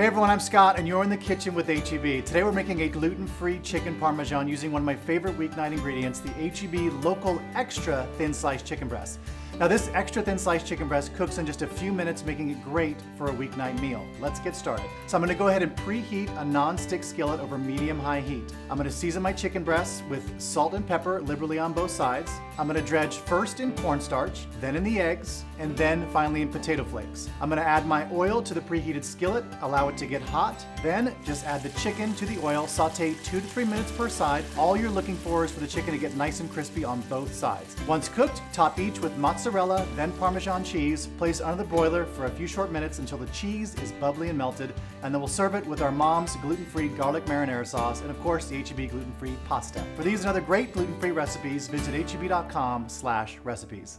Hey everyone, I'm Scott and you're in the kitchen with HEB. Today we're making a gluten-free chicken Parmesan using one of my favorite weeknight ingredients, the HEB Local Extra Thin Sliced Chicken Breast. Now this extra thin sliced chicken breast cooks in just a few minutes, making it great for a weeknight meal. Let's get started. So I'm gonna go ahead and preheat a non-stick skillet over medium-high heat. I'm gonna season my chicken breasts with salt and pepper liberally on both sides. I'm gonna dredge first in cornstarch, then in the eggs, and then finally in potato flakes. I'm gonna add my oil to the preheated skillet, allow it to get hot, then just add the chicken to the oil, saute 2 to 3 minutes per side. All you're looking for is for the chicken to get nice and crispy on both sides. Once cooked, top each with mozzarella, then Parmesan cheese. Place under the broiler for a few short minutes until the cheese is bubbly and melted, and then we'll serve it with our mom's gluten-free garlic marinara sauce and of course the HEB gluten-free pasta. For these and other great gluten-free recipes, visit heb.com/recipes.